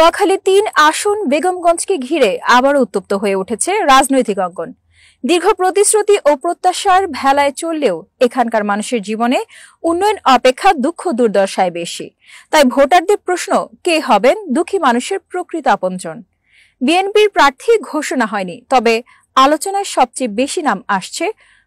নোয়াখালী ৩ আসন বেগমগঞ্জকে ঘিরে আবারও উত্তপ্ত হয়ে উঠেছে রাজনৈতিক অঙ্গন। দীর্ঘ প্রতিশ্রুতি ও প্রত্যাশার ভেলায় চললেও এখানকার মানুষের জীবনে উন্নয়ন অপেক্ষা দুঃখ দুর্দশায় বেশি। তাই ভোটারদের প্রশ্ন, কে হবেন দুঃখী মানুষের প্রকৃত আপনজন? বিএনপির প্রার্থী ঘোষণা হয়নি, তবে আলোচনায় সবচেয়ে বেশি নাম আসছে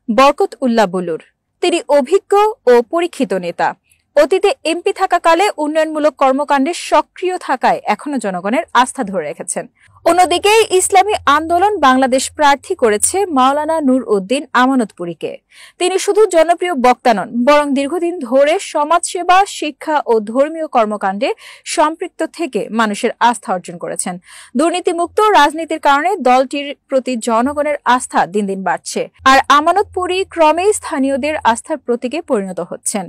বরকত উল্লাহ বুলুর। তিনি অভিজ্ঞ ও পরীক্ষিত নেতা। অতীতে এমপি থাকাকালে উন্নয়নমূলক কর্মকাণ্ডে সক্রিয় থাকায় এখনো জনগণের আস্থা ধরে রেখেছেন। অন্যদিকে ইসলামী আন্দোলন বাংলাদেশ প্রার্থী করেছে মাওলানা নূর উদ্দিন আমানতপুরীকে। তিনি শুধু জনপ্রিয় বক্তা নন, বরং দীর্ঘদিন ধরে সমাজসেবা, শিক্ষা ও ধর্মীয় কর্মকাণ্ডে সম্পৃক্ত থেকে মানুষের আস্থা অর্জন করেছেন। দুর্নীতিমুক্ত রাজনীতির কারণে দলটির প্রতি জনগণের আস্থা দিন দিন বাড়ছে, আর আমানতপুরী ক্রমেই স্থানীয়দের আস্থার প্রতীকে পরিণত হচ্ছেন।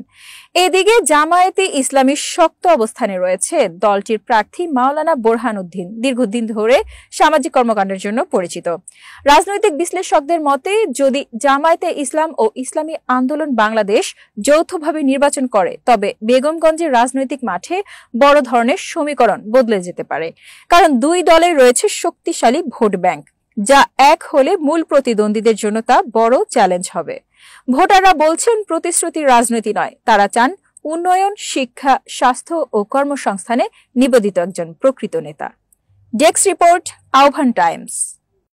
এদিকে জামায়াতে ইসলামী শক্ত অবস্থানে রয়েছে দলটির প্রার্থী মাওলানা বোরহানউদ্দিন। দীর্ঘদিন ধরে সামাজিক কর্মকাণ্ডের জন্য পরিচিত। রাজনৈতিক বিশ্লেষকদের মতে, যদি জামায়াতে ইসলাম ও ইসলামী আন্দোলন বাংলাদেশ যৌথভাবে নির্বাচন করে, তবে বেগমগঞ্জের রাজনৈতিক মাঠে বড় ধরনের সমীকরণ বদলে যেতে পারে। কারণ দুই দলে রয়েছে শক্তিশালী ভোট ব্যাংক, যা এক হলে মূল প্রতিদ্বন্দ্বীদের জন্য তা বড় চ্যালেঞ্জ হবে। ভোটাররা বলছেন, প্রতিশ্রুতির রাজনীতি নয়, তারা চান উন্নয়ন, শিক্ষা, স্বাস্থ্য ও কর্মসংস্থানে নিবেদিত একজন প্রকৃত নেতা। ডেস্ক রিপোর্ট, আহ্বান টাইমস।